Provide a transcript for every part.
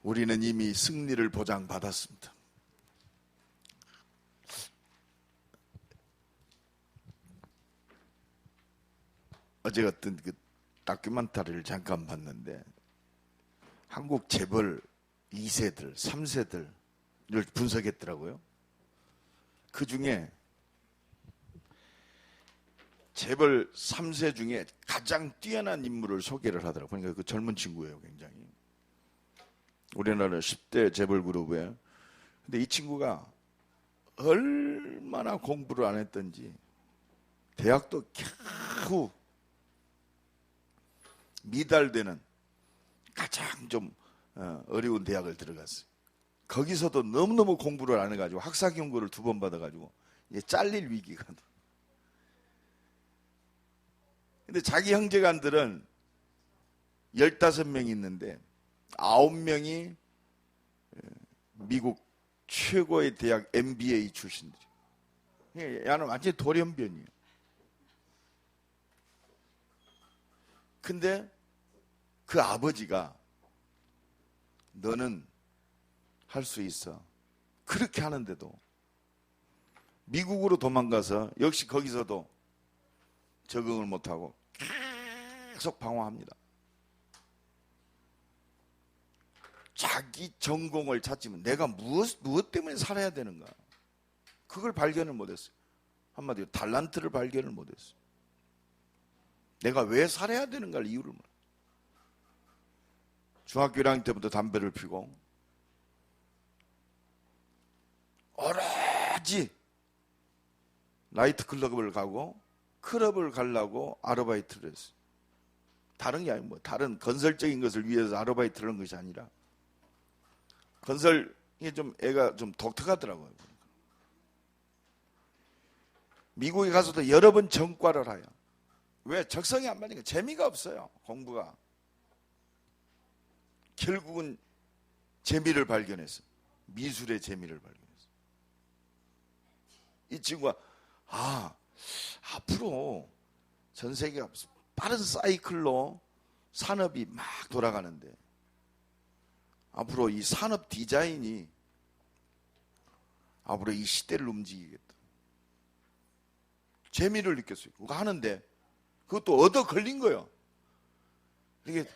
우리는 이미 승리를 보장받았습니다. 어제 어떤 그 다큐멘터리를 잠깐 봤는데 한국 재벌 2세들, 3세들을 분석했더라고요. 그 중에 재벌 3세 중에 가장 뛰어난 인물을 소개를 하더라고요. 그러니까 그 젊은 친구예요, 굉장히. 우리나라 10대 재벌 그룹에. 근데 이 친구가 얼마나 공부를 안 했던지 대학도 겨우 미달되는 가장 좀 어려운 대학을 들어갔어요. 거기서도 너무너무 공부를 안 해가지고 학사 경고를 2번 받아가지고 이제 잘릴 위기가. 근데 자기 형제간들은 15명이 있는데 9명이 미국 최고의 대학 MBA 출신들이에요. 야는 완전히 돌연변이에요. 근데 그 아버지가 너는 할 수 있어. 그렇게 하는데도 미국으로 도망가서 역시 거기서도 적응을 못하고 계속 방황합니다. 자기 전공을 찾지만 내가 무엇 때문에 살아야 되는가? 그걸 발견을 못했어요. 한마디로 달란트를 발견을 못했어요. 내가 왜 살아야 되는가를 이유를 몰라요. 중학교 1학년 때부터 담배를 피고 오로지 나이트클럽을 가고 클럽을 가려고 아르바이트를 했어요. 다른 게 아니고 다른 건설적인 것을 위해서 아르바이트를 한 것이 아니라 건설이 좀 애가 좀 독특하더라고요. 미국에 가서도 여러 번 전과를 해요. 왜? 적성이 안 맞으니까 재미가 없어요. 공부가. 결국은 재미를 발견했어요. 미술의 재미를 발견했어요. 이 친구가 앞으로 전 세계가 빠른 사이클로 산업이 막 돌아가는데 앞으로 이 산업 디자인이 앞으로 이 시대를 움직이겠다. 재미를 느꼈어요. 그거 하는데 그것도 얻어 걸린 거예요. 이게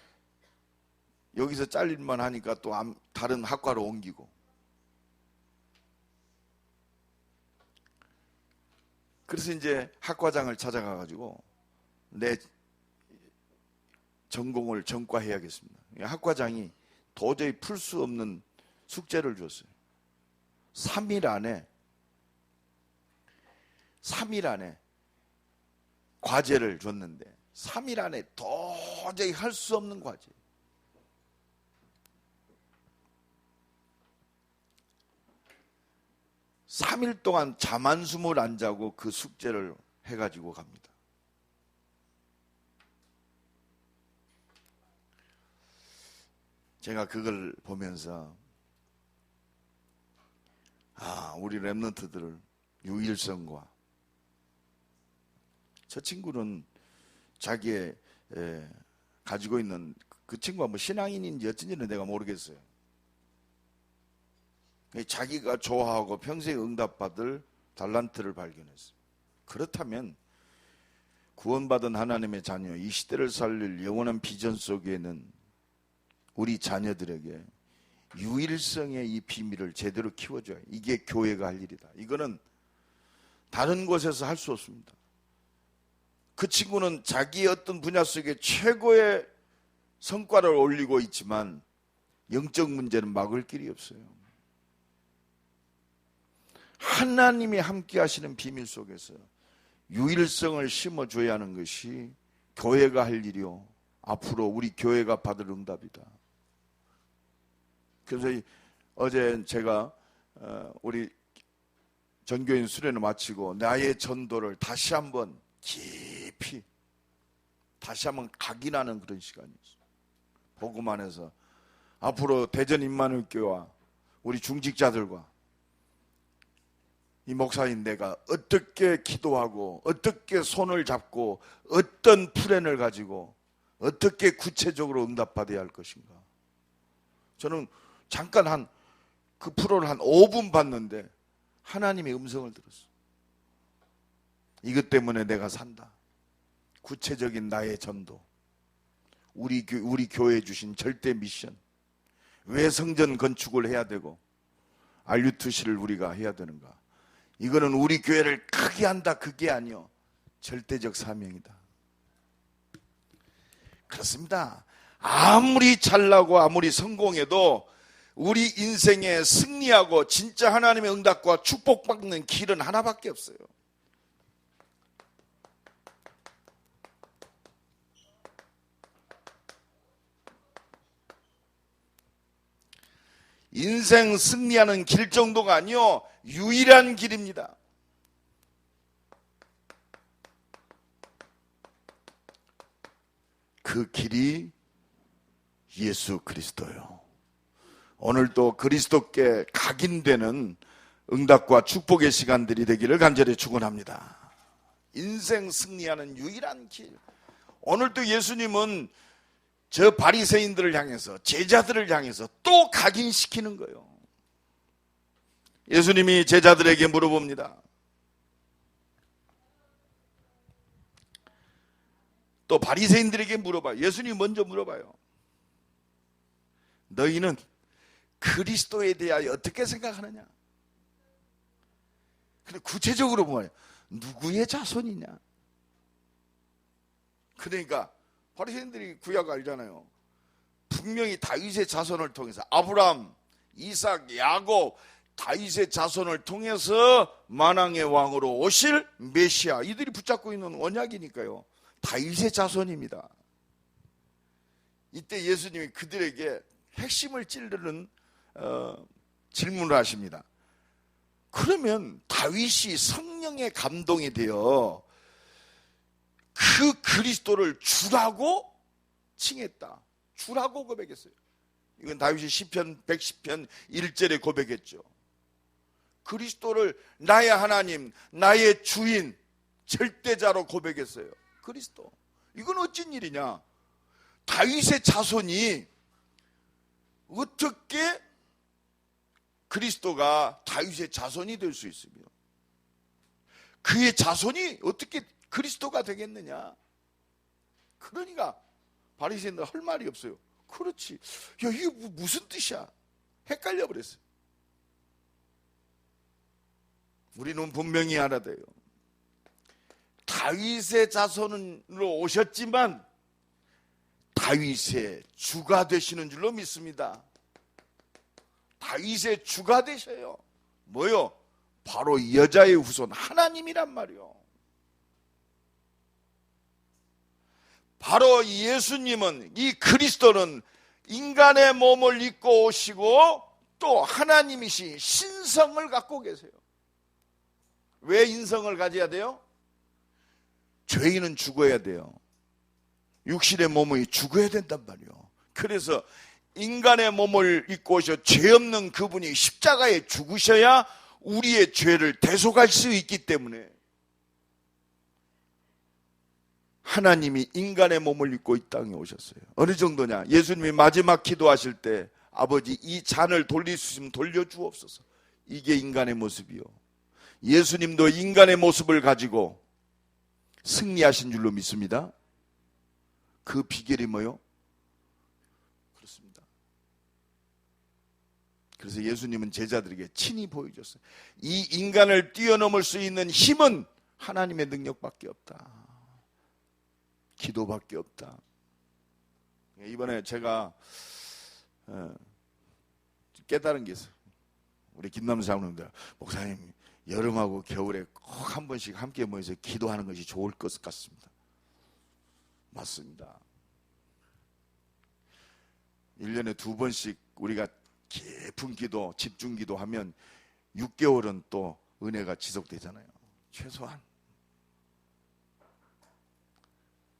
여기서 잘릴만 하니까 또 다른 학과로 옮기고. 그래서 이제 학과장을 찾아가가지고 내 전공을 전과해야겠습니다. 학과장이 도저히 풀 수 없는 숙제를 줬어요. 3일 안에 과제를 줬는데 3일 안에 도저히 할 수 없는 과제. 삼 일 동안 잠 한숨을 안 자고 그 숙제를 해가지고 갑니다. 제가 그걸 보면서 우리 랩런트들 유일성과 저 친구는 자기의 가지고 있는 그 친구가 뭐 신앙인인지 어쩐지는 내가 모르겠어요. 자기가 좋아하고 평생 응답받을 달란트를 발견했어요. 그렇다면 구원받은 하나님의 자녀, 이 시대를 살릴 영원한 비전 속에는 우리 자녀들에게 유일성의 이 비밀을 제대로 키워줘야 해요. 이게 교회가 할 일이다. 이거는 다른 곳에서 할 수 없습니다. 그 친구는 자기의 어떤 분야 속에 최고의 성과를 올리고 있지만 영적 문제는 막을 길이 없어요. 하나님이 함께 하시는 비밀 속에서 유일성을 심어줘야 하는 것이 교회가 할 일이요, 앞으로 우리 교회가 받을 응답이다. 그래서 어제 제가 우리 전교인 수련을 마치고 나의 전도를 다시 한번 깊이 다시 한번 각인하는 그런 시간이었어요. 복음 안에서 앞으로 대전 임마누엘교회와 우리 중직자들과 이 목사인 내가 어떻게 기도하고 어떻게 손을 잡고 어떤 플랜을 가지고 어떻게 구체적으로 응답받아야 할 것인가. 저는 잠깐 그 프로를 한 5분 봤는데 하나님의 음성을 들었어. 이것 때문에 내가 산다. 구체적인 나의 전도, 우리 교회에 주신 절대 미션, 왜 성전 건축을 해야 되고 RUTC를 우리가 해야 되는가. 이거는 우리 교회를 크게 한다, 그게 아니요, 절대적 사명이다. 그렇습니다. 아무리 잘나고 아무리 성공해도 우리 인생에 승리하고 진짜 하나님의 응답과 축복받는 길은 하나밖에 없어요. 인생 승리하는 길 정도가 아니요, 유일한 길입니다. 그 길이 예수 그리스도요. 오늘도 그리스도께 각인되는 응답과 축복의 시간들이 되기를 간절히 축원합니다. 인생 승리하는 유일한 길. 오늘도 예수님은 저 바리새인들을 향해서, 제자들을 향해서 또 각인시키는 거예요. 예수님이 제자들에게 물어봅니다. 또 바리새인들에게 물어봐요. 예수님이 먼저 물어봐요. 너희는 그리스도에 대하여 어떻게 생각하느냐? 근데 구체적으로 보면 누구의 자손이냐? 그러니까 바리새인들이 구약 알잖아요. 분명히 다윗의 자손을 통해서, 아브라함, 이삭, 야곱, 다윗의 자손을 통해서 만왕의 왕으로 오실 메시아, 이들이 붙잡고 있는 언약이니까요, 다윗의 자손입니다. 이때 예수님이 그들에게 핵심을 찌르는 질문을 하십니다. 그러면 다윗이 성령의 감동이 되어 그 그리스도를 주라고 칭했다, 주라고 고백했어요. 이건 다윗이 시편 110편 1절에 고백했죠. 그리스도를 나의 하나님, 나의 주인, 절대자로 고백했어요. 그리스도. 이건 어쩐 일이냐? 다윗의 자손이 어떻게 그리스도가 다윗의 자손이 될 수 있으며, 그의 자손이 어떻게 그리스도가 되겠느냐? 그러니까 바리새인들 할 말이 없어요. 그렇지, 야, 이게 무슨 뜻이야? 헷갈려 버렸어요. 우리는 분명히 알아야 돼요. 다윗의 자손으로 오셨지만 다윗의 주가 되시는 줄로 믿습니다. 다윗의 주가 되셔요. 뭐요? 바로 여자의 후손 하나님이란 말이요. 바로 예수님은, 이 그리스도는 인간의 몸을 입고 오시고 또 하나님이신 신성을 갖고 계세요. 왜 인성을 가져야 돼요? 죄인은 죽어야 돼요. 육신의 몸이 죽어야 된단 말이에요. 그래서 인간의 몸을 입고 오셔 죄 없는 그분이 십자가에 죽으셔야 우리의 죄를 대속할 수 있기 때문에 하나님이 인간의 몸을 입고 이 땅에 오셨어요. 어느 정도냐? 예수님이 마지막 기도하실 때, 아버지 이 잔을 돌릴 수 있으면 돌려주옵소서. 이게 인간의 모습이요. 예수님도 인간의 모습을 가지고 승리하신 줄로 믿습니다. 그 비결이 뭐요? 그렇습니다. 그래서 예수님은 제자들에게 친히 보여줬어요. 이 인간을 뛰어넘을 수 있는 힘은 하나님의 능력밖에 없다. 기도밖에 없다. 이번에 제가 깨달은 게 있어요. 우리 김남수 사모님들, 목사님 여름하고 겨울에 꼭 한 번씩 함께 모여서 기도하는 것이 좋을 것 같습니다. 맞습니다. 1년에 2번씩 우리가 깊은 기도, 집중 기도하면 6개월은 또 은혜가 지속되잖아요. 최소한.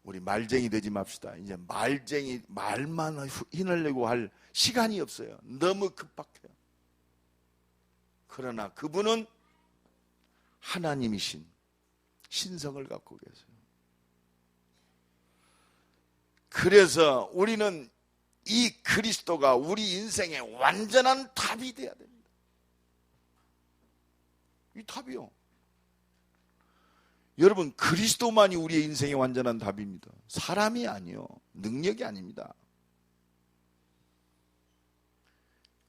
우리 말쟁이 되지 맙시다. 이제 말만 힘을 내고 할 시간이 없어요. 너무 급박해요. 그러나 그분은 하나님이신 신성을 갖고 계세요. 그래서 우리는 이 그리스도가 우리 인생의 완전한 답이 되어야 됩니다. 이 답이요. 여러분, 그리스도만이 우리의 인생의 완전한 답입니다. 사람이 아니요, 능력이 아닙니다.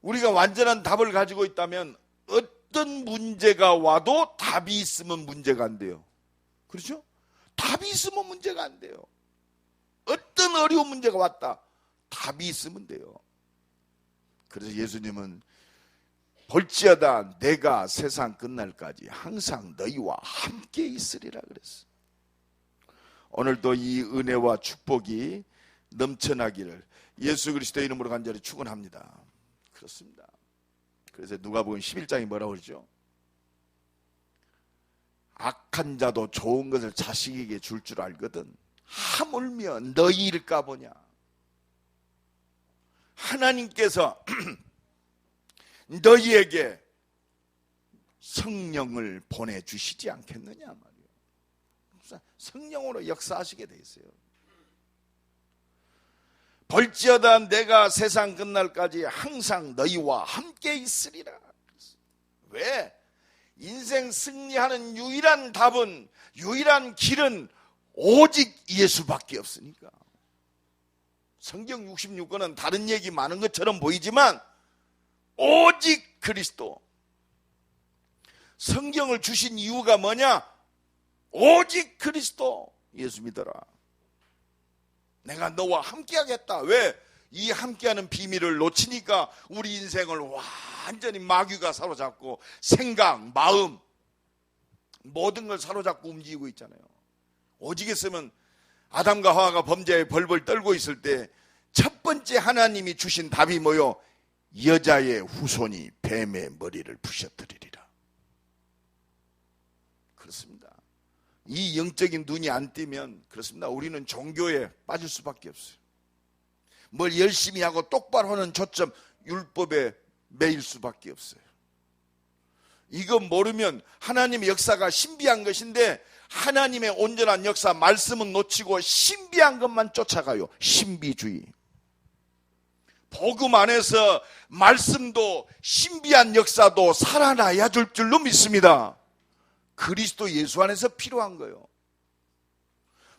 우리가 완전한 답을 가지고 있다면 어떤 문제가 와도 답이 있으면 문제가 안 돼요. 그렇죠? 답이 있으면 문제가 안 돼요. 어떤 어려운 문제가 왔다, 답이 있으면 돼요. 그래서 예수님은 볼지어다 내가 세상 끝날까지 항상 너희와 함께 있으리라 그랬어. 오늘도 이 은혜와 축복이 넘쳐나기를 예수 그리스도의 이름으로 간절히 축원합니다. 그렇습니다. 그래서 누가복음 11장이 뭐라고 그러죠? 악한 자도 좋은 것을 자식에게 줄 줄 알거든 하물며 너희일까 보냐. 하나님께서 너희에게 성령을 보내주시지 않겠느냐 말이에요. 성령으로 역사하시게 돼 있어요. 볼지어다 내가 세상 끝날까지 항상 너희와 함께 있으리라. 왜? 인생 승리하는 유일한 답은, 유일한 길은 오직 예수밖에 없으니까. 성경 66권은 다른 얘기 많은 것처럼 보이지만 오직 그리스도. 성경을 주신 이유가 뭐냐? 오직 그리스도. 예수 믿어라. 내가 너와 함께 하겠다. 왜? 이 함께하는 비밀을 놓치니까 우리 인생을 완전히 마귀가 사로잡고 생각, 마음, 모든 걸 사로잡고 움직이고 있잖아요. 오직 했으면 아담과 하와가 범죄에 벌벌 떨고 있을 때 첫 번째 하나님이 주신 답이 뭐요? 여자의 후손이 뱀의 머리를 부셔뜨리리라. 그렇습니다. 이 영적인 눈이 안 뜨면 그렇습니다. 우리는 종교에 빠질 수밖에 없어요. 뭘 열심히 하고 똑바로 하는 초점, 율법에 매일 수밖에 없어요. 이거 모르면 하나님의 역사가 신비한 것인데 하나님의 온전한 역사, 말씀은 놓치고 신비한 것만 쫓아가요. 신비주의. 복음 안에서 말씀도 신비한 역사도 살아나야 될 줄로 믿습니다. 그리스도 예수 안에서 필요한 거예요.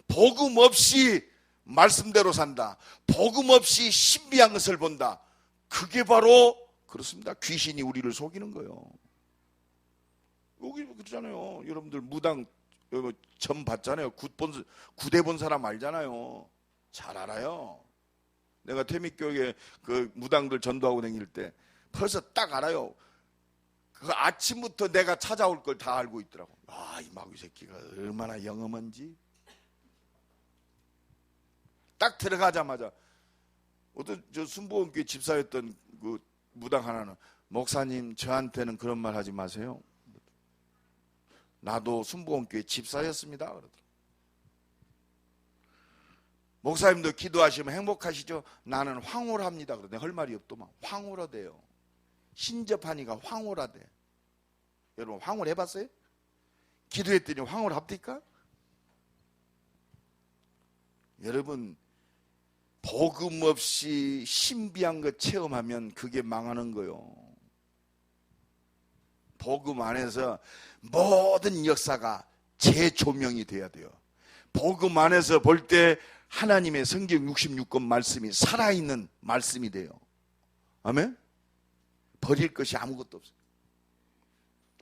복음 없이 말씀대로 산다, 복음 없이 신비한 것을 본다, 그게 바로 그렇습니다. 귀신이 우리를 속이는 거예요. 여기 그러잖아요. 여러분들 무당 점 봤잖아요. 구대 본 사람 알잖아요. 잘 알아요. 내가 태미교회 그 무당들 전도하고 다닐 때 벌써 딱 알아요. 그 아침부터 내가 찾아올 걸 다 알고 있더라고. 아, 이 마귀 새끼가 얼마나 영험한지. 딱 들어가자마자 어떤 저 순복음교회 집사였던 그 무당 하나는, 목사님 저한테는 그런 말 하지 마세요. 나도 순복음교회 집사였습니다. 그러더라고. 목사님도 기도하시면 행복하시죠? 나는 황홀합니다. 그러더니 할 말이 없더만. 황홀하대요. 신접하니까 황홀하대. 여러분 황홀 해봤어요? 기도했더니 황홀합니까? 여러분 복음 없이 신비한 것 체험하면 그게 망하는 거요. 복음 안에서 모든 역사가 재조명이 돼야 돼요. 복음 안에서 볼 때 하나님의 성경 66권 말씀이 살아있는 말씀이 돼요. 아멘? 버릴 것이 아무것도 없어요.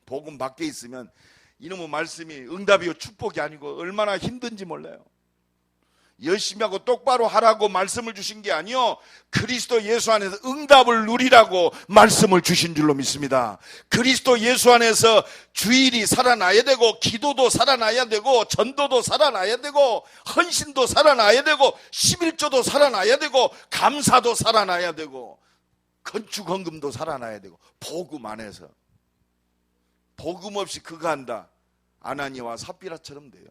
복음 밖에 있으면 이놈의 말씀이 응답이요 축복이 아니고 얼마나 힘든지 몰라요. 열심히 하고 똑바로 하라고 말씀을 주신 게 아니요, 그리스도 예수 안에서 응답을 누리라고 말씀을 주신 줄로 믿습니다. 그리스도 예수 안에서 주일이 살아나야 되고, 기도도 살아나야 되고, 전도도 살아나야 되고, 헌신도 살아나야 되고, 11조도 살아나야 되고, 감사도 살아나야 되고, 건축 헌금도 살아나야 되고. 복음 안에서. 복음 없이 그거 한다, 아나니와 삽비라처럼 돼요.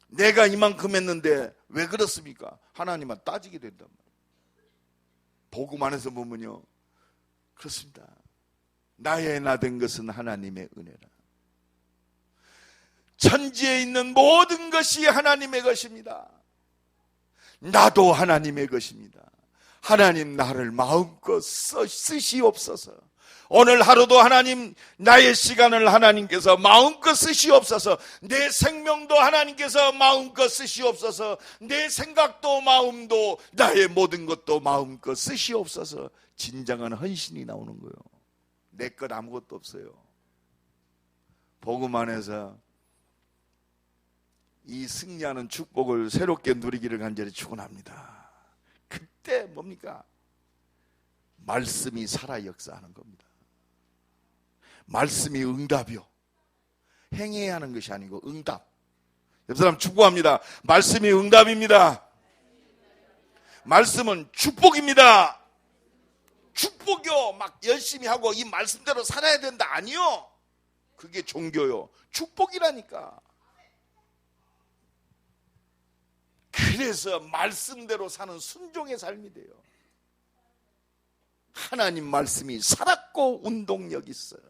내가 이만큼 했는데 왜 그렇습니까? 하나님은 따지게 된단 말이에요. 복음 안에서 보면요, 그렇습니다. 나의 나 된 것은 하나님의 은혜라. 천지에 있는 모든 것이 하나님의 것입니다. 나도 하나님의 것입니다. 하나님 나를 마음껏 쓰시옵소서. 오늘 하루도 하나님 나의 시간을 하나님께서 마음껏 쓰시옵소서. 내 생명도 하나님께서 마음껏 쓰시옵소서. 내 생각도 마음도 나의 모든 것도 마음껏 쓰시옵소서. 진정한 헌신이 나오는 거예요. 내 것 아무것도 없어요. 복음 안에서 이 승리하는 축복을 새롭게 누리기를 간절히 축원합니다. 그때 뭡니까? 말씀이 살아 역사하는 겁니다. 말씀이 응답이요. 행해야 하는 것이 아니고 응답. 옆 사람 축복합니다. 말씀이 응답입니다. 말씀은 축복입니다. 축복이요. 막 열심히 하고 이 말씀대로 살아야 된다. 아니요. 그게 종교요. 축복이라니까. 그래서 말씀대로 사는 순종의 삶이 돼요. 하나님 말씀이 살았고 운동력 있어요.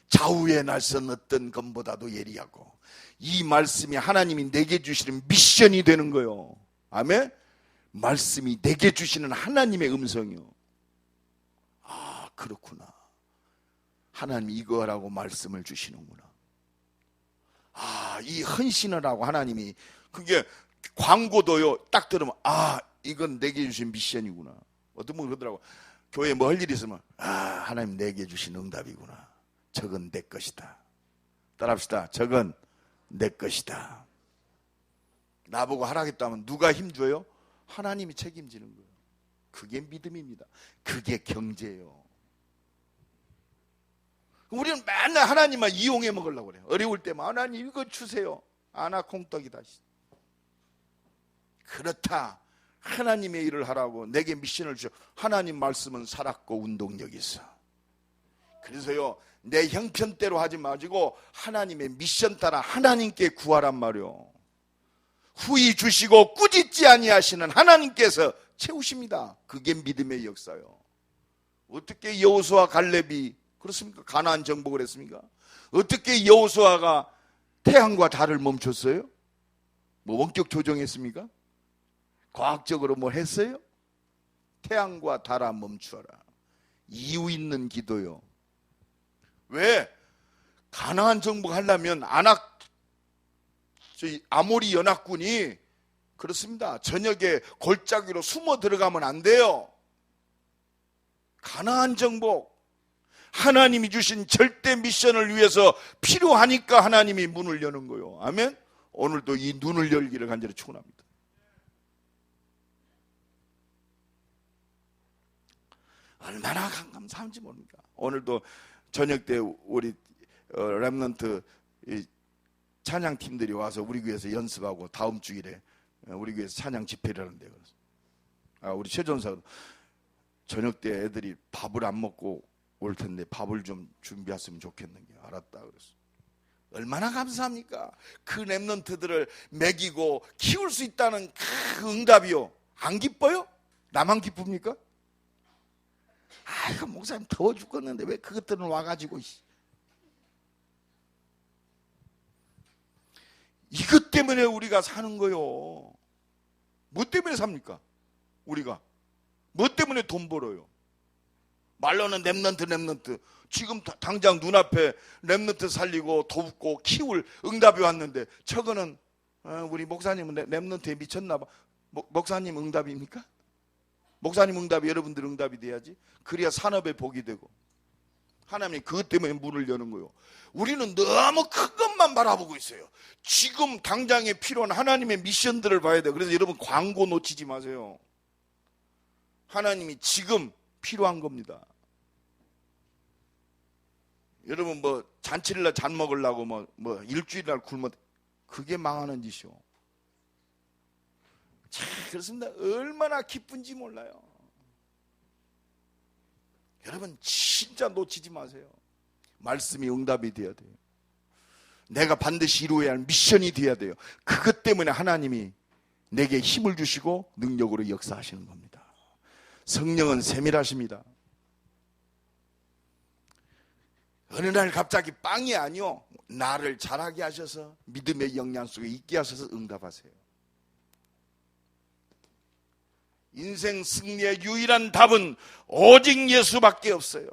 좌우의 날선 어떤 것보다도 예리하고, 이 말씀이 하나님이 내게 주시는 미션이 되는 거예요. 아멘. 말씀이 내게 주시는 하나님의 음성이요. 아, 그렇구나. 하나님이 이거 하라고 말씀을 주시는구나. 아, 이 헌신을 하고 하나님이, 그게 광고도요, 딱 들으면 아, 이건 내게 주신 미션이구나. 어떤 분이 그러더라고. 교회에 뭐 할 일이 있으면 아, 하나님 내게 주신 응답이구나. 저건 내 것이다. 따라합시다. 저건 내 것이다. 나보고 하라겠다면 누가 힘줘요? 하나님이 책임지는 거예요. 그게 믿음입니다. 그게 경제예요. 우리는 맨날 하나님만 이용해 먹으려고 그래요. 어려울 때만 하나님 이거 주세요. 아나 콩떡이다. 그렇다. 하나님의 일을 하라고 내게 미션을 주셔. 하나님 말씀은 살았고 운동력이 있어. 그래서요, 내 형편대로 하지 마시고 하나님의 미션 따라 하나님께 구하란 말이요. 후히 주시고 꾸짖지 아니하시는 하나님께서 채우십니다. 그게 믿음의 역사요. 어떻게 여호수아 갈렙이 그렇습니까? 가나안 정복을 했습니까? 어떻게 여호수아가 태양과 달을 멈췄어요? 뭐 원격 조정했습니까? 과학적으로 뭐 했어요? 태양과 달아 멈추어라. 이유 있는 기도요. 왜? 가나안 정복하려면 아모리 연합군이 그렇습니다. 저녁에 골짜기로 숨어 들어가면 안 돼요. 가나안 정복, 하나님이 주신 절대 미션을 위해서 필요하니까 하나님이 문을 여는 거예요. 아멘. 오늘도 이 눈을 열기를 간절히 축원합니다. 얼마나 감사한지 모릅니까? 오늘도 저녁 때 우리 렘넌트 찬양팀들이 와서 우리 교회에서 연습하고 다음 주일에 우리 교회에서 찬양 집회를 하는데, 우리 최전사 저녁 때 애들이 밥을 안 먹고 올 텐데 밥을 좀 준비했으면 좋겠는 게, 알았다 그랬어. 얼마나 감사합니까? 그 렘넌트들을 먹이고 키울 수 있다는 그 응답이요. 안 기뻐요? 나만 기쁩니까? 아이고, 목사님 더워 죽겠는데 왜 그것들은 와가지고. 이것 때문에 우리가 사는 거요. 뭐 때문에 삽니까? 우리가 뭐 때문에 돈 벌어요? 말로는 렘넌트. 지금 당장 눈앞에 렘넌트 살리고 돕고 키울 응답이 왔는데, 저거는 우리 목사님은 렘넌트에 미쳤나 봐. 목사님 응답입니까? 목사님 응답이 여러분들 응답이 돼야지. 그래야 산업에 복이 되고 하나님이 그것 때문에 문을 여는 거예요. 우리는 너무 큰 것만 바라보고 있어요. 지금 당장에 필요한 하나님의 미션들을 봐야 돼요. 그래서 여러분 광고 놓치지 마세요. 하나님이 지금 필요한 겁니다. 여러분 뭐 잔치일날 잔 먹으려고 뭐 일주일날 굶어, 그게 망하는 짓이요. 참 그렇습니다. 얼마나 기쁜지 몰라요. 여러분 진짜 놓치지 마세요. 말씀이 응답이 돼야 돼요. 내가 반드시 이루어야 할 미션이 돼야 돼요. 그것 때문에 하나님이 내게 힘을 주시고 능력으로 역사하시는 겁니다. 성령은 세밀하십니다. 어느 날 갑자기 빵이 아니요, 나를 자라게 하셔서 믿음의 영양 속에 있게 하셔서 응답하세요. 인생 승리의 유일한 답은 오직 예수밖에 없어요.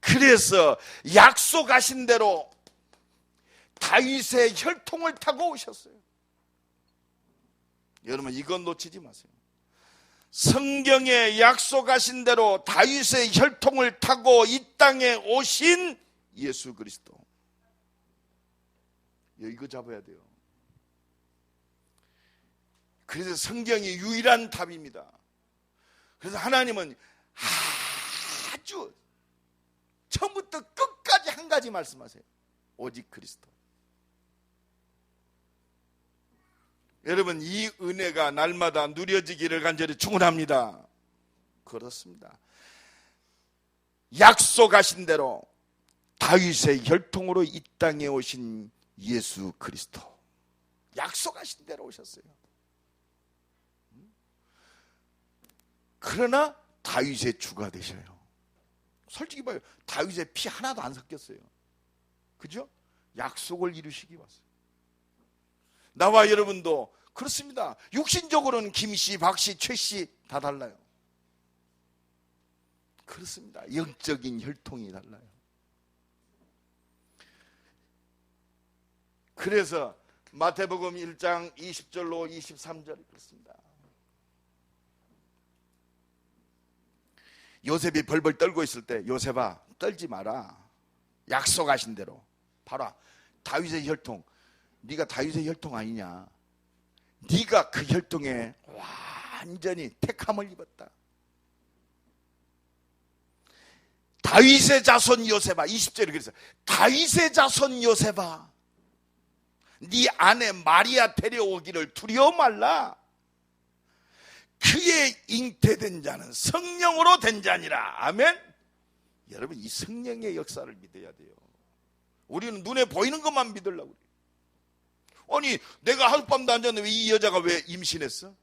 그래서 약속하신 대로 다윗의 혈통을 타고 오셨어요. 여러분, 이건 놓치지 마세요. 성경에 약속하신 대로 다윗의 혈통을 타고 이 땅에 오신 예수 그리스도. 이거 잡아야 돼요. 그래서 성경이 유일한 답입니다. 그래서 하나님은 아주 처음부터 끝까지 한 가지 말씀하세요. 오직 그리스도. 여러분, 이 은혜가 날마다 누려지기를 간절히 축원합니다. 그렇습니다. 약속하신 대로 다윗의 혈통으로 이 땅에 오신 예수 그리스도. 약속하신 대로 오셨어요. 그러나 다윗의 주가 되셔요. 솔직히 봐요. 다윗의 피 하나도 안 섞였어요. 그죠? 약속을 이루시기 왔어요. 나와 여러분도 그렇습니다. 육신적으로는 김씨, 박씨, 최씨 다 달라요. 그렇습니다. 영적인 혈통이 달라요. 그래서 마태복음 1장 20절로 23절이 그렇습니다. 요셉이 벌벌 떨고 있을 때, 요셉아 떨지 마라. 약속하신 대로 봐라. 다윗의 혈통, 네가 다윗의 혈통 아니냐. 네가 그 혈통에 완전히 택함을 입었다. 다윗의 자손 요셉아, 20절에 그래서 다윗의 자손 요셉아, 네 아내 마리아 데려오기를 두려워 말라. 그의 잉태된 자는 성령으로 된 자니라. 아멘. 여러분, 이 성령의 역사를 믿어야 돼요. 우리는 눈에 보이는 것만 믿으려고 그래요. 아니, 내가 하룻밤도 안 잤는데 왜 이 여자가 왜 임신했어?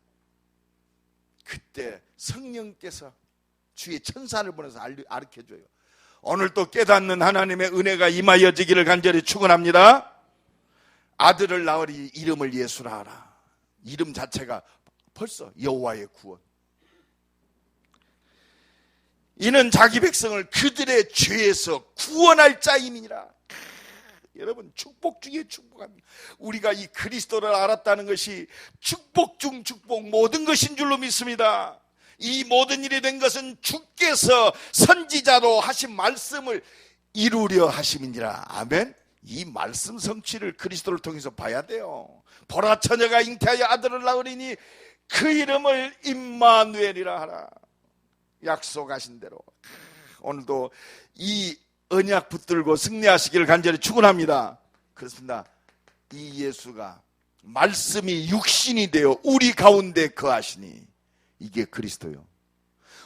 그때 성령께서 주의 천사를 보내서 가르쳐줘요. 오늘 또 깨닫는 하나님의 은혜가 임하여지기를 간절히 축원합니다. 아들을 낳으리 이름을 예수라 하라. 이름 자체가 벌써 여호와의 구원. 이는 자기 백성을 그들의 죄에서 구원할 자임이니라. 여러분, 축복 중에 축복합니다. 우리가 이 그리스도를 알았다는 것이 축복 중 축복, 모든 것인 줄로 믿습니다. 이 모든 일이 된 것은 주께서 선지자로 하신 말씀을 이루려 하심이니라. 아멘. 이 말씀 성취를 그리스도를 통해서 봐야 돼요. 보라, 처녀가 잉태하여 아들을 낳으리니 그 이름을 임마누엘이라 하라. 약속하신 대로 오늘도 이 언약 붙들고 승리하시기를 간절히 축원합니다. 그렇습니다. 이 예수가 말씀이 육신이 되어 우리 가운데 거하시니, 이게 그리스도요.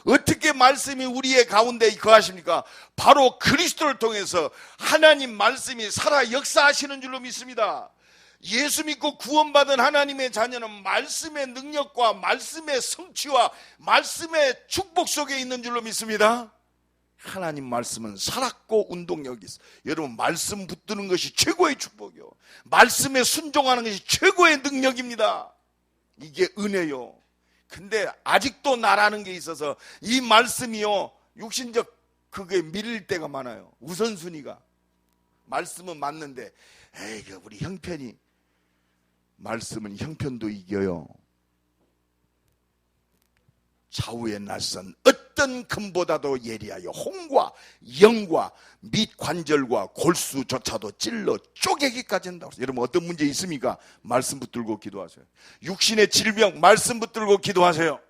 어떻게 말씀이 우리의 가운데 거하십니까? 바로 그리스도를 통해서 하나님 말씀이 살아 역사하시는 줄로 믿습니다. 예수 믿고 구원받은 하나님의 자녀는 말씀의 능력과 말씀의 성취와 말씀의 축복 속에 있는 줄로 믿습니다. 하나님 말씀은 살았고 운동력이 있어. 여러분, 말씀 붙드는 것이 최고의 축복이요. 말씀에 순종하는 것이 최고의 능력입니다. 이게 은혜요. 근데 아직도 나라는 게 있어서 이 말씀이요, 육신적 그게 밀릴 때가 많아요. 우선순위가. 말씀은 맞는데, 에이, 우리 형편이. 말씀은 형편도 이겨요. 좌우에 낯선 어떤 금보다도 예리하여 홍과 영과 및 관절과 골수조차도 찔러 쪼개기까지 한다고. 여러분, 어떤 문제 있습니까? 말씀 붙들고 기도하세요. 육신의 질병 말씀 붙들고 기도하세요.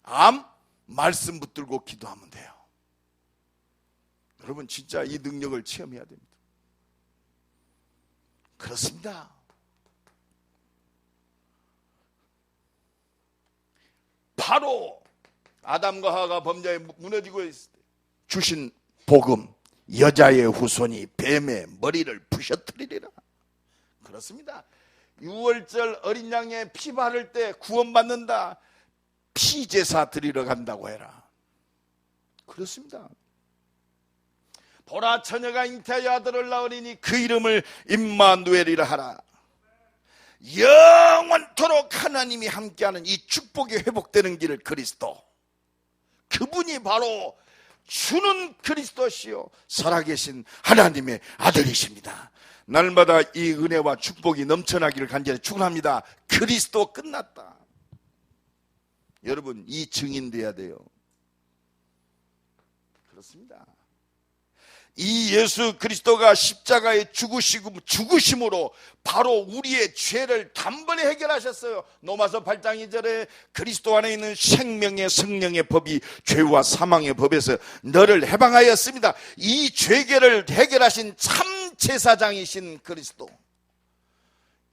암 말씀 붙들고 기도하면 돼요. 여러분, 진짜 이 능력을 체험해야 됩니다. 그렇습니다. 바로 아담과 하와가 범죄에 무너지고 있을 때 주신 복음, 여자의 후손이 뱀의 머리를 부셔뜨리리라. 그렇습니다. 6월절 어린 양의 피 바를 때 구원받는다. 피제사 드리러 간다고 해라. 그렇습니다. 보라, 처녀가 잉태하여 아들을 낳으리니 그 이름을 임마누엘이라 하라. 영원토록 하나님이 함께하는 이 축복이 회복되는 길, 그리스도, 그분이 바로 주는 그리스도시요 살아계신 하나님의 아들이십니다. 날마다 이 은혜와 축복이 넘쳐나기를 간절히 축원합니다. 그리스도 끝났다. 여러분, 이 증인돼야 돼요. 그렇습니다. 이 예수 그리스도가 십자가에 죽으심으로 바로 우리의 죄를 단번에 해결하셨어요. 로마서 8장 2절에 그리스도 안에 있는 생명의 성령의 법이 죄와 사망의 법에서 너를 해방하였습니다. 이 죄계를 해결하신 참 제사장이신 그리스도,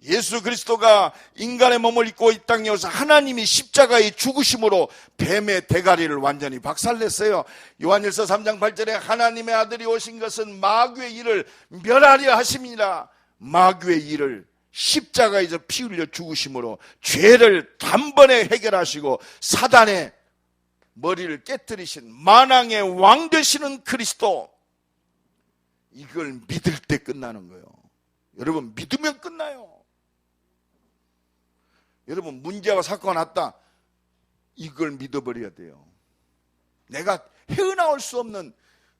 예수 그리스도가 인간의 몸을 입고 이 땅에 오셔서 하나님이 십자가의 죽으심으로 뱀의 대가리를 완전히 박살냈어요. 요한일서 3장 8절에 하나님의 아들이 오신 것은 마귀의 일을 멸하려 하심이라. 마귀의 일을 십자가에서 피 흘려 죽으심으로 죄를 단번에 해결하시고 사단의 머리를 깨뜨리신 만왕의 왕 되시는 그리스도, 이걸 믿을 때 끝나는 거예요. 여러분, 믿으면 끝나요. 여러분, 문제와 사건이 났다, 이걸 믿어버려야 돼요. 내가 헤어나올 수 없는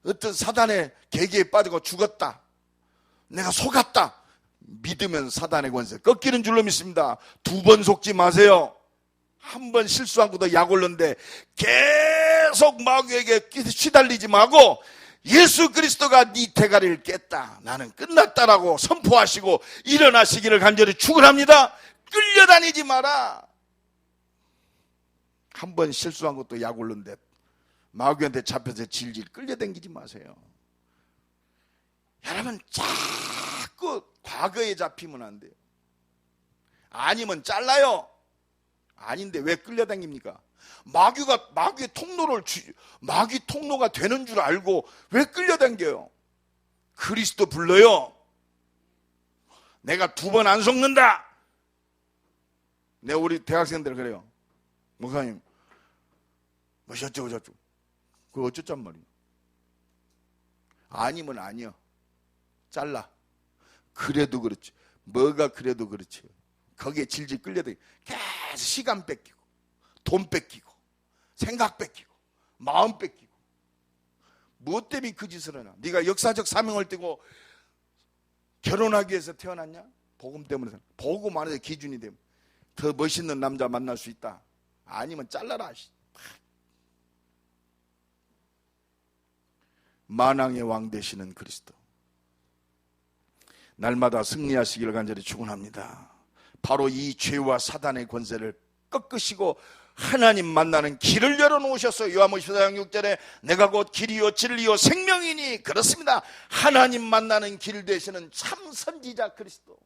어떤 사단의 계기에 빠지고 죽었다, 내가 속았다, 믿으면 사단의 권세 꺾이는 줄로 믿습니다. 2번 속지 마세요. 한 번 실수한 것도 약 올른데 계속 마귀에게 시달리지 말고 예수 그리스도가 네 대가리를 깼다, 나는 끝났다라고 선포하시고 일어나시기를 간절히 축원합니다. 끌려다니지 마라. 한 번 실수한 것도 약 올른데 마귀한테 잡혀서 질질 끌려다니지 마세요. 여러분, 자꾸 과거에 잡히면 안 돼요. 아니면 잘라요. 아닌데 왜 끌려다닙니까? 마귀의 통로가 되는 줄 알고 왜 끌려다녀요? 그리스도 불러요. 내가 2번 안 속는다. 내가 우리 대학생들 그래요. 목사님, 뭐 어쩌고 저쩌고. 그거 어쩌잔 말이에요. 아니면 아니요. 잘라. 그래도 그렇지. 뭐가 그래도 그렇지. 거기에 질질 끌려다니 계속 시간 뺏기고, 돈 뺏기고, 생각 뺏기고, 마음 뺏기고. 무엇 때문에 그 짓을 하냐? 네가 역사적 사명을 띠고 결혼하기 위해서 태어났냐? 복음 때문에. 복음 안에서 기준이 되면 더 멋있는 남자 만날 수 있다. 아니면 잘라라. 만왕의 왕 되시는 그리스도, 날마다 승리하시기를 간절히 축원합니다. 바로 이 죄와 사단의 권세를 꺾으시고 하나님 만나는 길을 열어놓으셨어요. 요한복음 14장 6절에 내가 곧 길이요 진리요 생명이니. 그렇습니다. 하나님 만나는 길 되시는 참 선지자 그리스도.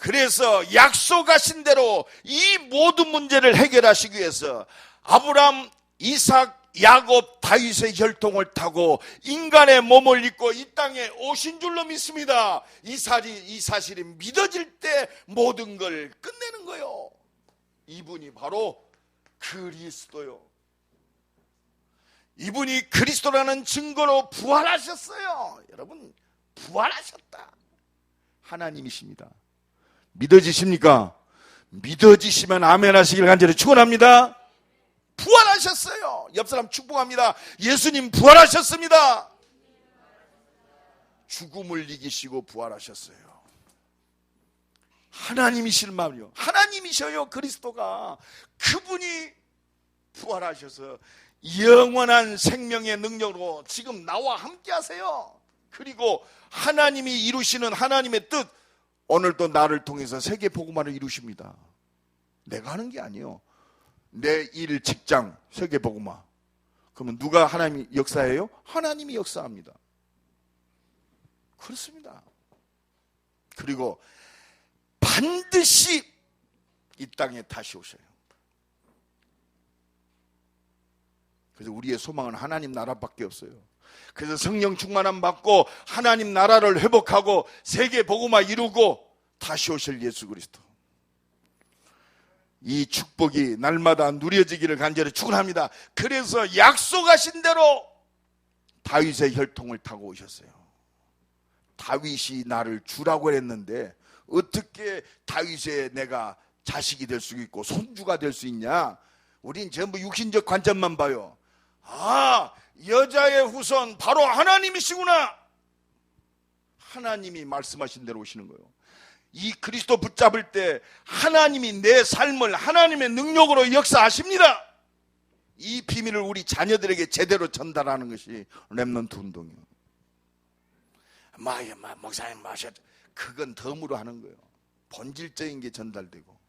그래서 약속하신 대로 이 모든 문제를 해결하시기 위해서 아브라함, 이삭, 야곱, 다윗의 혈통을 타고 인간의 몸을 입고 이 땅에 오신 줄로 믿습니다. 이 사실이 믿어질 때 모든 걸 끝내는 거예요. 이분이 바로 그리스도요. 이분이 그리스도라는 증거로 부활하셨어요. 여러분, 부활하셨다. 하나님이십니다. 믿어지십니까? 믿어지시면 아멘 하시길 간절히 축원합니다. 부활하셨어요. 옆 사람 축복합니다. 예수님 부활하셨습니다. 죽음을 이기시고 부활하셨어요. 하나님이실 말이요. 하나님이셔요. 그리스도가. 그분이 부활하셔서 영원한 생명의 능력으로 지금 나와 함께 하세요. 그리고 하나님이 이루시는 하나님의 뜻, 오늘도 나를 통해서 세계 복음화를 이루십니다. 내가 하는 게 아니에요. 내 일, 직장, 세계 복음화. 그러면 누가 하나님이 역사해요? 하나님이 역사합니다. 그렇습니다. 그리고 반드시 이 땅에 다시 오셔요. 그래서 우리의 소망은 하나님 나라밖에 없어요. 그래서 성령 충만함 받고 하나님 나라를 회복하고 세계 복음화 이루고 다시 오실 예수 그리스도. 이 축복이 날마다 누려지기를 간절히 축원합니다. 그래서 약속하신 대로 다윗의 혈통을 타고 오셨어요. 다윗이 나를 주라고 했는데 어떻게 다윗의 내가 자식이 될 수 있고 손주가 될 수 있냐? 우린 전부 육신적 관점만 봐요. 아, 여자의 후손 바로 하나님이시구나. 하나님이 말씀하신 대로 오시는 거예요. 이 그리스도 붙잡을 때 하나님이 내 삶을 하나님의 능력으로 역사하십니다. 이 비밀을 우리 자녀들에게 제대로 전달하는 것이 렘넌트 운동이에요. 목사님 마셔, 그건 덤으로 하는 거예요. 본질적인 게 전달되고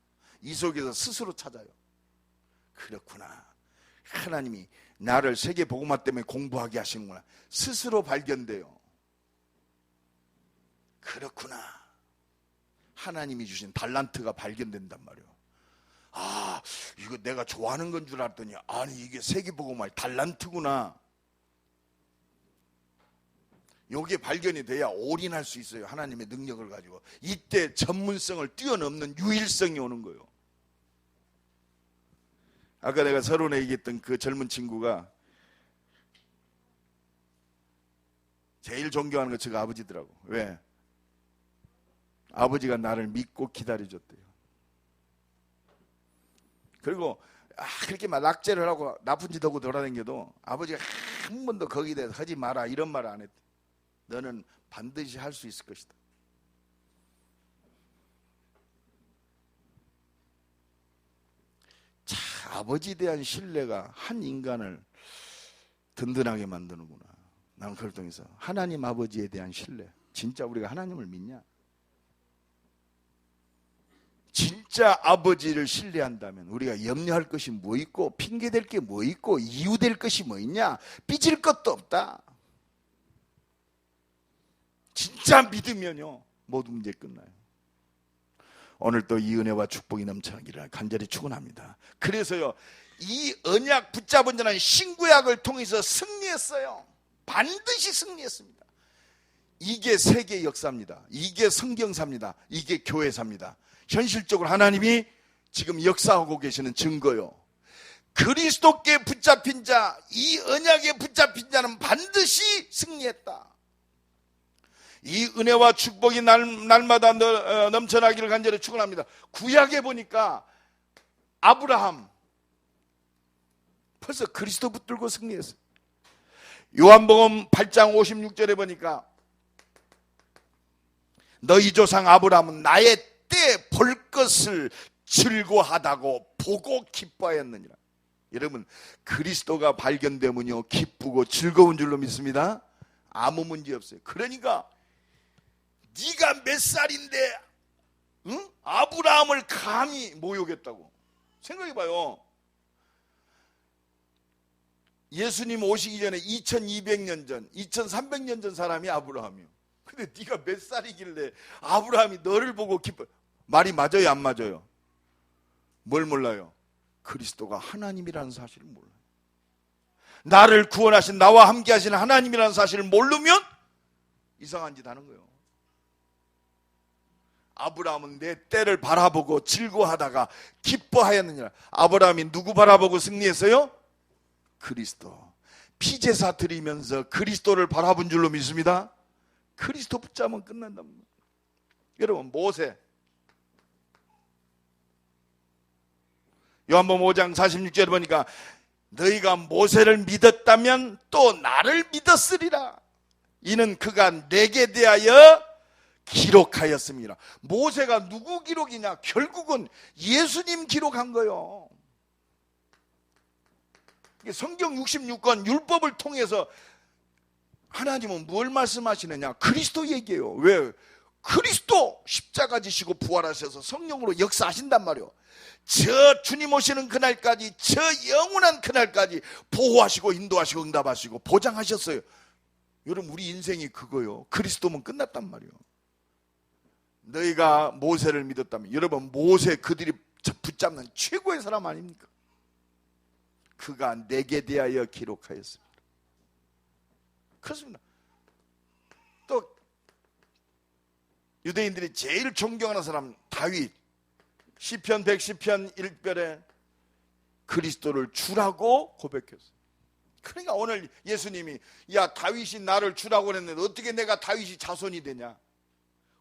이 속에서 스스로 찾아요. 그렇구나, 하나님이 나를 세계 복음화 때문에 공부하게 하시는구나. 스스로 발견돼요. 그렇구나, 하나님이 주신 달란트가 발견된단 말이에요. 아, 이거 내가 좋아하는 건 줄 알았더니 아니 이게 세계 복음화의 달란트구나. 요게 발견이 돼야 올인할 수 있어요. 하나님의 능력을 가지고. 이때 전문성을 뛰어넘는 유일성이 오는 거예요. 아까 내가 서론에 얘기했던 그 젊은 친구가 제일 존경하는 거 제가 아버지더라고. 왜? 아버지가 나를 믿고 기다려줬대요. 그리고 그렇게 막 낙제를 하고 나쁜 짓 하고 돌아다녀도 아버지가 한 번도 거기에 대해서 하지 마라 이런 말을 안 했대. 너는 반드시 할 수 있을 것이다. 자, 아버지에 대한 신뢰가 한 인간을 든든하게 만드는구나. 나는 그걸 통해서 하나님 아버지에 대한 신뢰, 진짜 우리가 하나님을 믿냐? 진짜 아버지를 신뢰한다면 우리가 염려할 것이 뭐 있고 핑계댈 게 뭐 있고 이유될 것이 뭐 있냐? 삐질 것도 없다. 진짜 믿으면요 모든 문제 끝나요. 오늘 또 이 은혜와 축복이 넘쳐나기를 간절히 축원합니다. 그래서요 이 언약 붙잡은 자는 신구약을 통해서 승리했어요. 반드시 승리했습니다. 이게 세계 역사입니다. 이게 성경사입니다. 이게 교회사입니다. 현실적으로 하나님이 지금 역사하고 계시는 증거요. 그리스도께 붙잡힌 자, 이 언약에 붙잡힌 자는 반드시 승리했다. 이 은혜와 축복이 날마다 넘쳐나기를 간절히 축원합니다. 구약에 보니까 아브라함 벌써 그리스도 붙들고 승리했어요. 요한복음 8장 56절에 보니까 너희 조상 아브라함은 나의 때 볼 것을 즐거워하다고 보고 기뻐하였느니라. 여러분 그리스도가 발견되면요 기쁘고 즐거운 줄로 믿습니다. 아무 문제 없어요. 그러니까 네가 몇 살인데 응? 아브라함을 감히 모욕했다고. 생각해봐요. 예수님 오시기 전에 2200년 전 2300년 전 사람이 아브라함이요. 근데 네가 몇 살이길래 아브라함이 너를 보고 기뻐. 말이 맞아요 안 맞아요? 뭘 몰라요? 그리스도가 하나님이라는 사실을 몰라요. 나를 구원하신 나와 함께 하시는 하나님이라는 사실을 모르면 이상한 짓 하는 거예요. 아브라함은 내 때를 바라보고 즐거워하다가 기뻐하였느니라. 아브라함이 누구 바라보고 승리했어요? 그리스도. 피제사 드리면서 그리스도를 바라본 줄로 믿습니다. 그리스도 붙잡으면 끝난답니다. 여러분 모세 요한복음 5장 46절에 보니까 너희가 모세를 믿었다면 또 나를 믿었으리라. 이는 그가 내게 대하여 기록하였습니다. 모세가 누구 기록이냐? 결국은 예수님 기록한 거예요. 성경 66권 율법을 통해서 하나님은 뭘 말씀하시느냐? 그리스도 얘기해요. 왜? 그리스도 십자가 지시고 부활하셔서 성령으로 역사하신단 말이에요. 저 주님 오시는 그날까지, 저 영원한 그날까지 보호하시고 인도하시고 응답하시고 보장하셨어요. 여러분 우리 인생이 그거요. 그리스도면 끝났단 말이에요. 너희가 모세를 믿었다면, 여러분 모세 그들이 붙잡는 최고의 사람 아닙니까? 그가 내게 대하여 기록하였습니다. 그렇습니다. 또 유대인들이 제일 존경하는 사람 다윗, 시편 110편 1절에 그리스도를 주라고 고백했어요. 그러니까 오늘 예수님이 야 다윗이 나를 주라고 했는데 어떻게 내가 다윗이 자손이 되냐?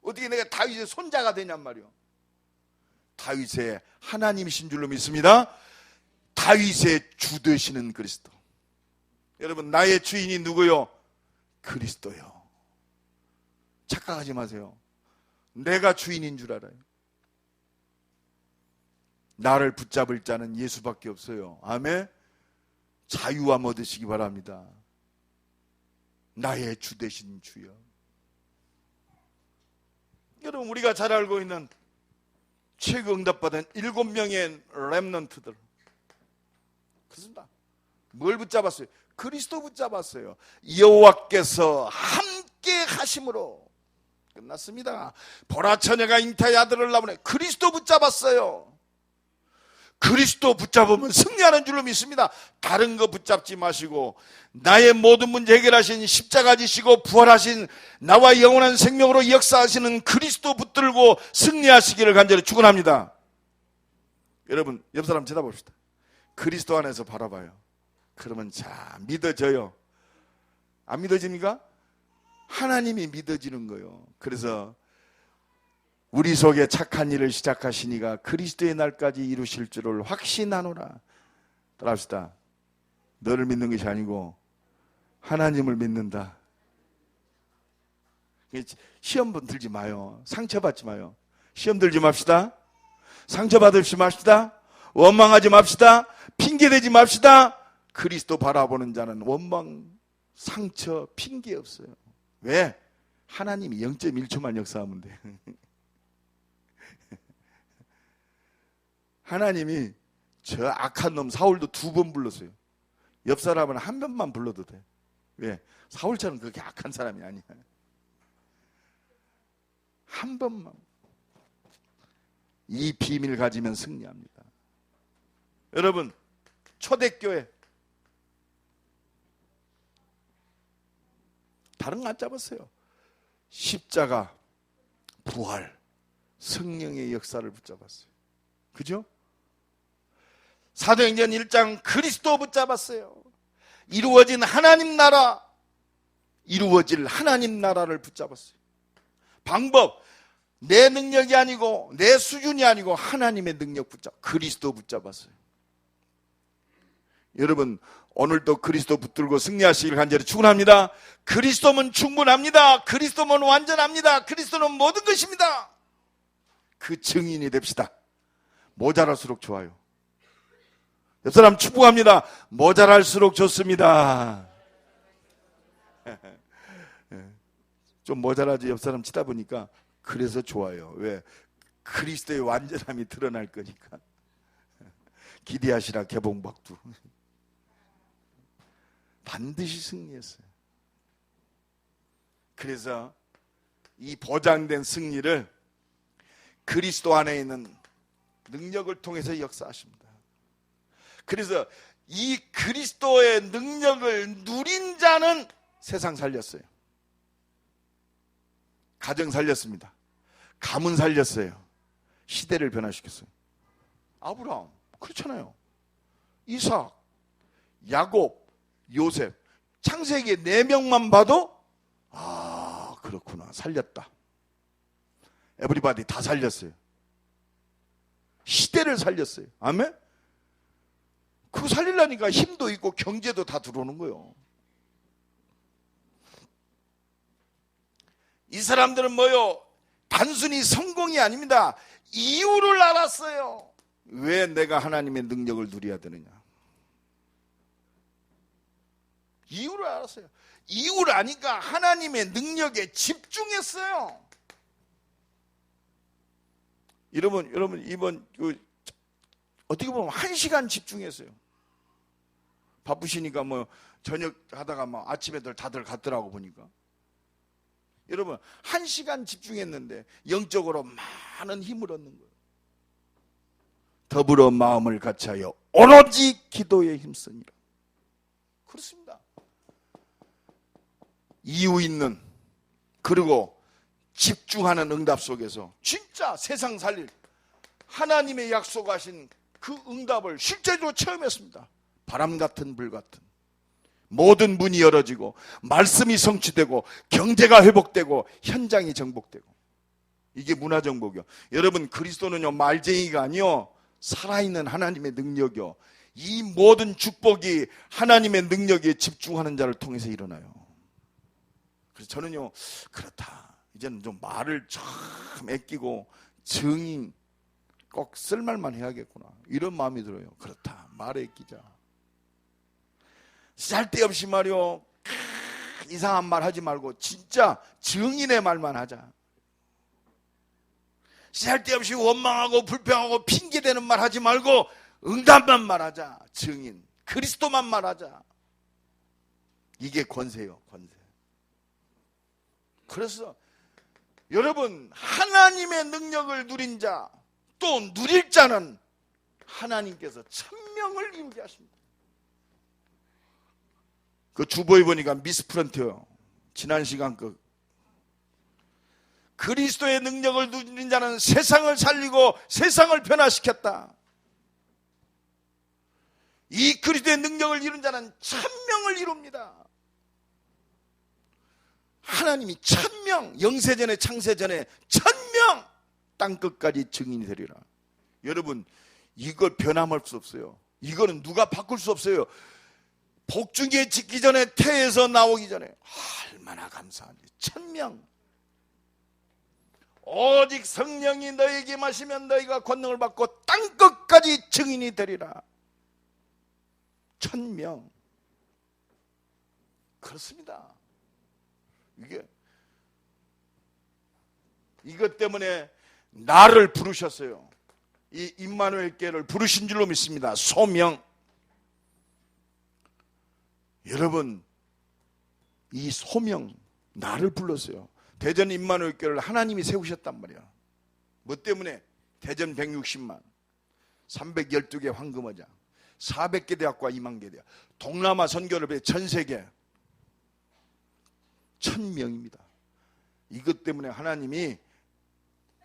어떻게 내가 다윗의 손자가 되냔 말이요. 다윗의 하나님이신 줄로 믿습니다. 다윗의 주 되시는 그리스도. 여러분, 나의 주인이 누구요? 그리스도요. 착각하지 마세요. 내가 주인인 줄 알아요. 나를 붙잡을 자는 예수밖에 없어요. 아멘. 자유함 얻으시기 바랍니다. 나의 주 되신 주여. 여러분, 우리가 잘 알고 있는 최고 응답받은 7명의 렘넌트들, 그렇습니다. 뭘 붙잡았어요? 그리스도 붙잡았어요. 여호와께서 함께 하심으로 끝났습니다. 보라, 처녀가 잉타의 아들을 낳으니 그리스도 붙잡았어요. 그리스도 붙잡으면 승리하는 줄로 믿습니다. 다른 거 붙잡지 마시고 나의 모든 문제 해결하신 십자가 지시고 부활하신 나와 영원한 생명으로 역사하시는 그리스도 붙들고 승리하시기를 간절히 축원합니다. 여러분, 옆 사람 쳐다봅시다. 그리스도 안에서 바라봐요. 그러면 자, 믿어져요. 안 믿어집니까? 하나님이 믿어지는 거예요. 그래서 우리 속에 착한 일을 시작하시니가 그리스도의 날까지 이루실 줄을 확신하노라. 따라합시다. 너를 믿는 것이 아니고 하나님을 믿는다. 시험 들지 마요. 상처받지 마요. 시험 들지 맙시다. 상처받지 맙시다. 원망하지 맙시다. 핑계대지 맙시다. 그리스도 바라보는 자는 원망, 상처, 핑계 없어요. 왜? 하나님이 0.1초만 역사하면 돼. 하나님이 저 악한 놈 사울도 2번 불렀어요. 옆 사람은 1번만 불러도 돼. 왜? 사울처럼 그렇게 악한 사람이 아니야. 1번만. 이 비밀 가지면 승리합니다. 여러분, 초대교회 다른 거 안 잡았어요. 십자가, 부활, 성령의 역사를 붙잡았어요. 그죠? 사도행전 1장 그리스도 붙잡았어요. 이루어진 하나님 나라, 이루어질 하나님 나라를 붙잡았어요. 방법, 내 능력이 아니고 내 수준이 아니고 하나님의 능력 그리스도 붙잡았어요. 여러분, 오늘도 그리스도 붙들고 승리하시길 간절히 축원합니다. 그리스도면 충분합니다. 그리스도면 완전합니다. 그리스도는 모든 것입니다. 그 증인이 됩시다. 모자랄수록 좋아요. 옆 사람 축복합니다. 모자랄수록 좋습니다. 좀 모자라지 옆 사람 치다 보니까 그래서 좋아요. 왜? 그리스도의 완전함이 드러날 거니까. 기대하시라 개봉박두. 반드시 승리했어요. 그래서 이 보장된 승리를 그리스도 안에 있는 능력을 통해서 역사하십니다. 그래서 이 그리스도의 능력을 누린 자는 세상 살렸어요. 가정 살렸습니다. 가문 살렸어요. 시대를 변화시켰어요. 아브라함, 그렇잖아요. 이삭, 야곱, 요셉, 창세기 4명만 봐도 아, 그렇구나, 살렸다. 에브리바디 다 살렸어요. 시대를 살렸어요. 아멘? 그거 살리려니까 힘도 있고 경제도 다 들어오는 거예요. 이 사람들은 뭐요? 단순히 성공이 아닙니다. 이유를 알았어요. 왜 내가 하나님의 능력을 누려야 되느냐? 이유를 알았어요. 이유를 아니까 하나님의 능력에 집중했어요. 여러분 이번 어떻게 보면 1시간 집중했어요. 바쁘시니까 뭐 저녁 하다가 막 아침에들 다들 갔더라고 보니까. 여러분 1시간 집중했는데 영적으로 많은 힘을 얻는 거예요. 더불어 마음을 같이하여 오로지 기도에 힘쓰니라. 그렇습니다. 이유 있는, 그리고 집중하는 응답 속에서 진짜 세상 살릴 하나님의 약속하신 그 응답을 실제로 체험했습니다. 바람 같은 불 같은 모든 문이 열어지고 말씀이 성취되고 경제가 회복되고 현장이 정복되고. 이게 문화정복이요. 여러분, 그리스도는요, 말쟁이가 아니요, 살아있는 하나님의 능력이요. 이 모든 축복이 하나님의 능력에 집중하는 자를 통해서 일어나요. 그래서 저는요, 그렇다, 이제는 좀 말을 참 아끼고 정의 꼭 쓸 말만 해야겠구나, 이런 마음이 들어요. 그렇다, 말을 아끼자. 쓸데없이 말이요, 이상한 말 하지 말고 진짜 정인의 말만 하자. 쓸데없이 원망하고 불평하고 핑계대는 말 하지 말고 응답만 말하자. 증인, 그리스도만 말하자. 이게 권세요, 권세. 그래서 여러분, 하나님의 능력을 누린 자, 또 누릴 자는 하나님께서 천명을 이루게 하십니다. 그 주보에 보니까 미스프런트요, 지난 시간 그리스도의 능력을 누린 자는 세상을 살리고 세상을 변화시켰다. 이 그리스도의 능력을 이룬 자는 천명을 이룹니다. 하나님이 천명, 영세전에 창세전에 천명 땅끝까지 증인이 되리라. 여러분, 이걸 변함할 수 없어요. 이거는 누가 바꿀 수 없어요. 복중에 짓기 전에, 태에서 나오기 전에. 얼마나 감사한지. 천명. 오직 성령이 너에게 마시면 너희가 권능을 받고 땅끝까지 증인이 되리라. 천명. 그렇습니다. 이것 때문에 나를 부르셨어요. 이 임마누엘께를 부르신 줄로 믿습니다. 소명. 여러분, 이 소명, 나를 불렀어요. 대전 임마누엘교회를 하나님이 세우셨단 말이야. 뭐 때문에? 대전 160만, 312개 황금어장, 400개 대학과 2만 개 대학, 동남아 선교를 위해 전 세계 1000명입니다. 이것 때문에 하나님이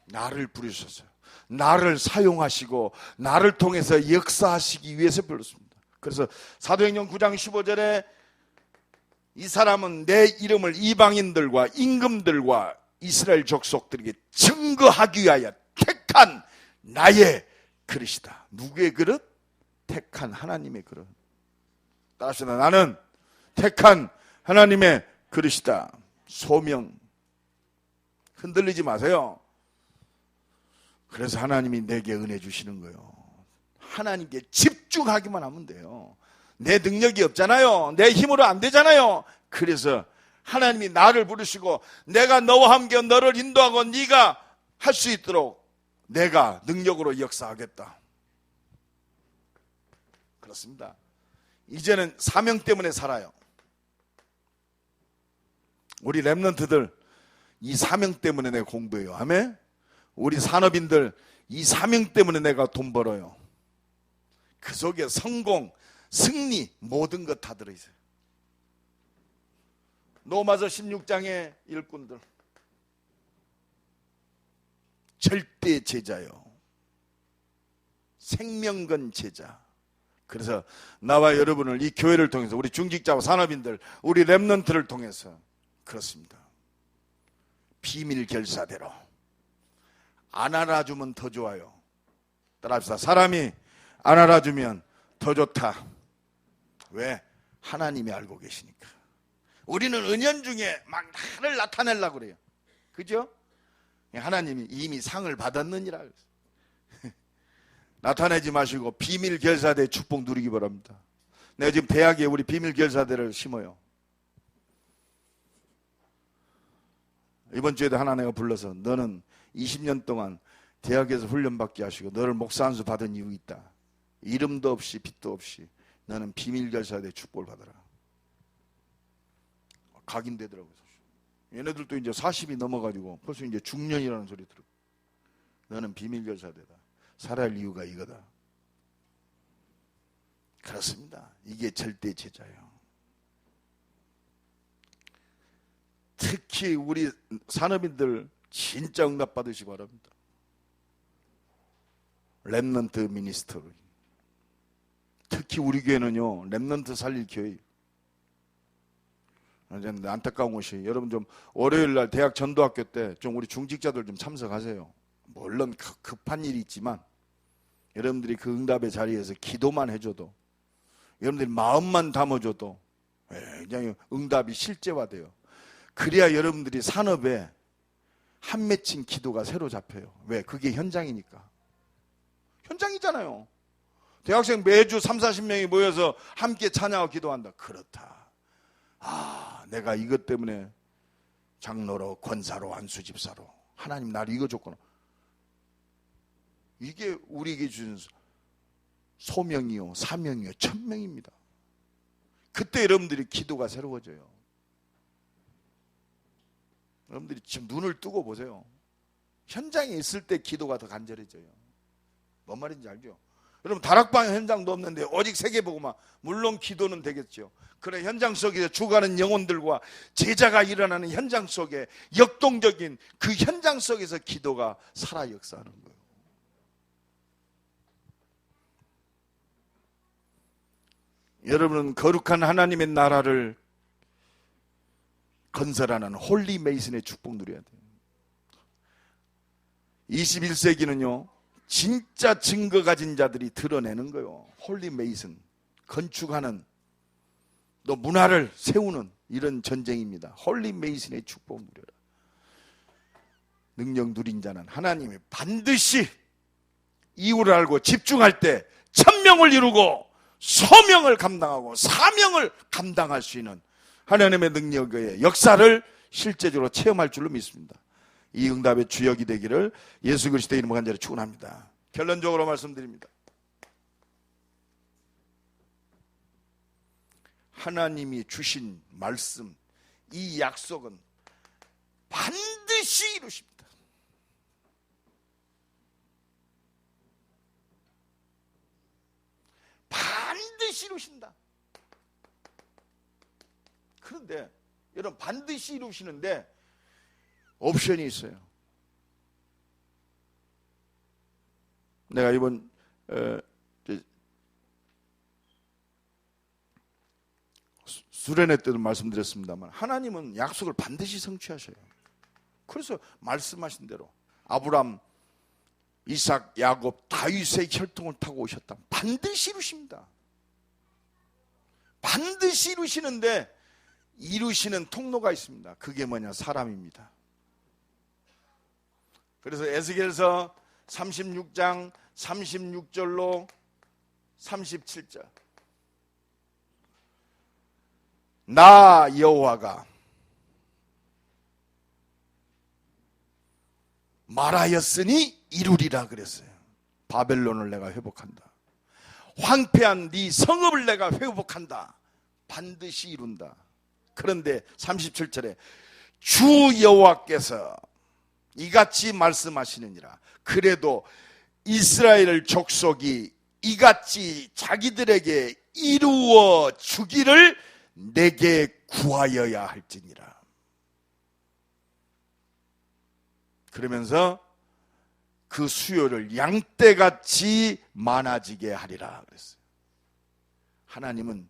나를 부르셨어요. 나를 사용하시고 나를 통해서 역사하시기 위해서 불렀습니다. 그래서 사도행전 9장 15절에 이 사람은 내 이름을 이방인들과 임금들과 이스라엘 족속들에게 증거하기 위하여 택한 나의 그릇이다. 누구의 그릇? 택한 하나님의 그릇. 따라합시다. 나는 택한 하나님의 그릇이다. 소명. 흔들리지 마세요. 그래서 하나님이 내게 은혜 주시는 거예요. 하나님께 집중하기만 하면 돼요. 내 능력이 없잖아요. 내 힘으로 안 되잖아요. 그래서 하나님이 나를 부르시고 내가 너와 함께 너를 인도하고 네가 할 수 있도록 내가 능력으로 역사하겠다. 그렇습니다. 이제는 사명 때문에 살아요. 우리 랩런트들 이 사명 때문에 내가 공부해요. 아멘. 우리 산업인들 이 사명 때문에 내가 돈 벌어요. 그 속에 성공, 승리, 모든 것 다 들어있어요. 로마서 16장의 일꾼들, 절대 제자요, 생명건 제자. 그래서 나와 여러분을 이 교회를 통해서, 우리 중직자와 산업인들, 우리 랩런트를 통해서 그렇습니다. 비밀 결사대로 안 알아주면 더 좋아요. 따라합시다. 사람이 안 알아주면 더 좋다. 왜? 하나님이 알고 계시니까. 우리는 은연중에 막 나를 나타내려고 그래요. 그죠? 하나님이 이미 상을 받았느니라. 나타내지 마시고 비밀 결사대 축복 누리기 바랍니다. 내가 지금 대학에 우리 비밀 결사대를 심어요. 이번 주에도 하나 내가 불러서 너는 20년 동안 대학에서 훈련받게 하시고 너를 목사 안수 받은 이유 있다. 이름도 없이 빛도 없이 너는 비밀 결사대 축복을 받아라. 각인되더라고요. 얘네들도 이제 40이 넘어가지고 벌써 이제 중년이라는 소리 들어. 너는 비밀 결사대다. 살아야 할 이유가 이거다. 그렇습니다. 이게 절대 제자예요. 특히 우리 산업인들 진짜 응답 받으시기 바랍니다. 랩넌트 미니스터리. 특히 우리 교회는요, 랩넌트 살릴 교회. 안타까운 것이 여러분 좀 월요일 날 대학 전도학교 때 좀 우리 중직자들 좀 참석하세요. 물론 급한 일이 있지만 여러분들이 그 응답의 자리에서 기도만 해줘도, 여러분들이 마음만 담아줘도 그냥 응답이 실제화돼요. 그래야 여러분들이 산업에 한 맺힌 기도가 새로 잡혀요. 왜? 그게 현장이니까. 현장이잖아요. 대학생 매주 30-40명이 모여서 함께 찬양하고 기도한다. 그렇다. 내가 이것 때문에 장로로, 권사로, 안수집사로 하나님 나를 이거 줬구나. 이게 우리에게 주신 소명이요, 사명이요, 천명입니다. 그때 여러분들이 기도가 새로워져요. 여러분들이 지금 눈을 뜨고 보세요. 현장에 있을 때 기도가 더 간절해져요. 뭔 말인지 알죠? 여러분 다락방 현장도 없는데 오직 세계복음화, 물론 기도는 되겠죠. 그래 현장 속에서 죽어가는 영혼들과 제자가 일어나는 현장 속에 역동적인 그 현장 속에서 기도가 살아 역사하는 거예요. 여러분은 거룩한 하나님의 나라를 건설하는 홀리 메이슨의 축복 누려야 돼요. 21세기는요 진짜 증거 가진 자들이 드러내는 거예요. 홀리 메이슨, 건축하는, 또 문화를 세우는 이런 전쟁입니다. 홀리 메이슨의 축복 누려라. 능력 누린 자는 하나님이 반드시 이유를 알고 집중할 때 천명을 이루고 소명을 감당하고 사명을 감당할 수 있는 하나님의 능력의 역사를 실제적으로 체험할 줄로 믿습니다. 이 응답의 주역이 되기를 예수 그리스도의 이름으로 간절히 축원합니다. 결론적으로 말씀드립니다. 하나님이 주신 말씀, 이 약속은 반드시 이루십니다. 반드시 이루신다. 그런데 여러분 반드시 이루시는데 옵션이 있어요. 내가 이번 수련회 때도 말씀드렸습니다만 하나님은 약속을 반드시 성취하셔요. 그래서 말씀하신 대로 아브람, 이삭, 야곱, 다윗의 혈통을 타고 오셨다. 반드시 이루십니다. 반드시 이루시는데 이루시는 통로가 있습니다. 그게 뭐냐? 사람입니다. 그래서 에스겔서 36장 36절로 37절 나 여호와가 말하였으니 이루리라 그랬어요. 바벨론을 내가 회복한다. 황폐한 네 성읍을 내가 회복한다. 반드시 이룬다. 그런데 37절에 주 여호와께서 이같이 말씀하시느니라. 그래도 이스라엘 족속이 이같이 자기들에게 이루어 주기를 내게 구하여야 할지니라. 그러면서 그 수요를 양떼같이 많아지게 하리라 그랬어요. 하나님은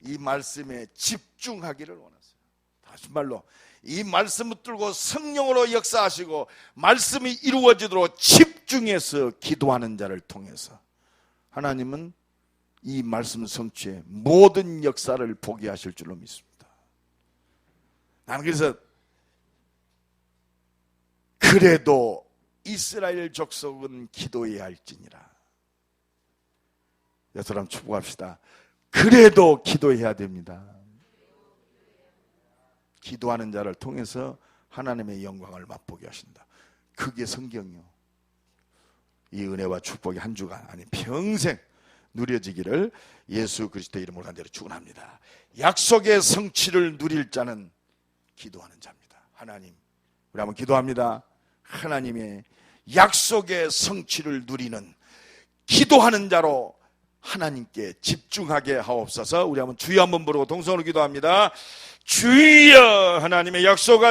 이 말씀에 집중하기를 원하세요. 다시 말로 이 말씀을 뚫고 성령으로 역사하시고 말씀이 이루어지도록 집중해서 기도하는 자를 통해서 하나님은 이 말씀 성취에 모든 역사를 보게 하실 줄로 믿습니다. 나는 그래서 그래도 이스라엘 족속은 기도해야 할지니라. 여러분 축복합시다. 그래도 기도해야 됩니다. 기도하는 자를 통해서 하나님의 영광을 맛보게 하신다. 그게 성경이요. 이 은혜와 축복이 한 주간 아니 평생 누려지기를 예수 그리스도의 이름으로 간절히 축원합니다. 약속의 성취를 누릴 자는 기도하는 자입니다. 하나님, 우리 한번 기도합니다. 하나님의 약속의 성취를 누리는 기도하는 자로 하나님께 집중하게 하옵소서. 우리 한번 주여 한번 부르고 동성으로 기도합니다. 주여, 하나님의 약속